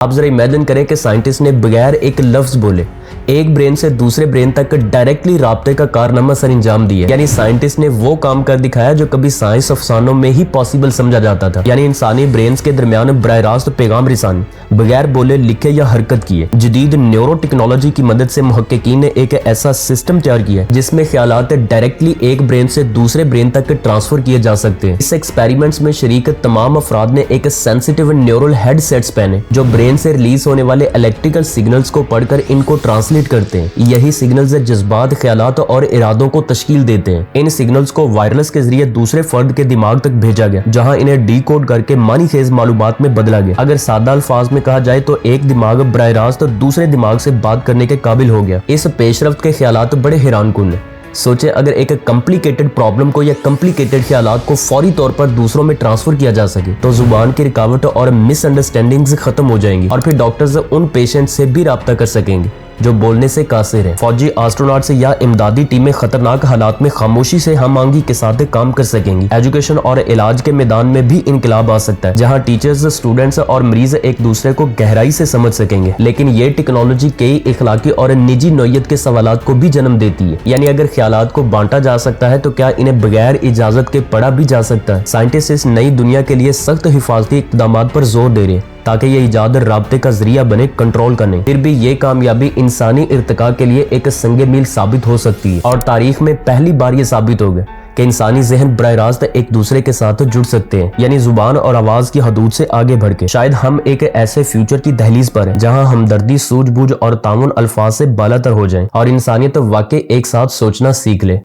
आप जरा इमेजिन करें कि साइंटिस्ट ने बगैर एक लफ्ज बोले एक ब्रेन से दूसरे ब्रेन तक डायरेक्टली राब्ते का कारनामा सर अंजाम दिया। यानी साइंटिस्ट ने वो काम कर दिखाया जो कभी साइंस अफसानों में ही पॉसिबल समझा जाता था। यानी इंसानी ब्रेन्स के दरमियान बराह रास्त पैगाम रिसानी बगैर बोले, लिखे या हरकत किए। जदीद न्यूरो टेक्नोलॉजी की मदद से मुहक्किकीन ने एक ऐसा सिस्टम तैयार किया जिसमें ख्यालात डायरेक्टली एक ब्रेन से दूसरे ब्रेन तक ट्रांसफर किए जा सकते हैं। इस एक्सपेरिमेंट्स में शरीक तमाम अफराद ने एक सेंसिटिव न्यूरल हेडसेट्स पहने जो ब्रेन से रिलीज होने वाले इलेक्ट्रिकल सिग्नल्स को पढ़कर इनको ट्रांसलेट करते हैं। यही सिग्नल्स जज्बात, ख्यालात और इरादों को तश्कील देते हैं। इन सिग्नल्स को वायरलेस के जरिए दूसरे फर्द के दिमाग तक भेजा गया जहां इन्हें डीकोड करके मानी खेज मालूमात में बदला गया। अगर सादा अल्फाज में कहा जाए तो एक दिमाग बराह रास्त दूसरे दिमाग से बात करने के काबिल हो गया। इस पेशरफ्त के ख्यालात बड़े हैरान कुन हैं। सोचे अगर एक कॉम्प्लिकेटेड प्रॉब्लम को या कॉम्प्लिकेटेड ख्यालात को फौरी तौर पर दूसरों में ट्रांसफर किया जा सके तो जुबान की रुकावट और मिसअंडरस्टैंडिंग्स खत्म हो जाएंगी और फिर डॉक्टर्स उन पेशेंट से भी राब्ता कर सकेंगे जो बोलने से कासिर है। फौजी एस्ट्रोनॉट से या इमदादी टीमें खतरनाक हालात में खामोशी से हम आंगी के साथ काम कर सकेंगी। एजुकेशन और इलाज के मैदान में भी इनकलाब आ सकता है जहां टीचर्स, स्टूडेंट्स और मरीज एक दूसरे को गहराई से समझ सकेंगे। लेकिन ये टेक्नोलॉजी कई इखलाकी और निजी नौयत के सवालात को भी जन्म देती है। यानी अगर ख्यालात को बांटा जा सकता है तो क्या इन्हें बगैर इजाजत के पढ़ा भी जा सकता है? साइंटिस्ट इस नई दुनिया के लिए सख्त हिफाजती इक़दाम पर जोर दे रहे हैं ताकि ये इजाद राब्ते का जरिया बने कंट्रोल करने। फिर भी ये कामयाबी इंसानी इर्तिका के लिए एक संगे मील साबित हो सकती है और तारीख में पहली बार ये साबित होगा कि इंसानी जहन बराह रास्त एक दूसरे के साथ जुड़ सकते हैं, यानी जुबान और आवाज की हदूद से आगे बढ़ के। शायद हम एक ऐसे फ्यूचर की दहलीज पर हैं जहां हमदर्दी, सूझबूझ और ताउन अल्फाज से बालातर हो जाएं और इंसानियत वाकई एक साथ सोचना सीख ले।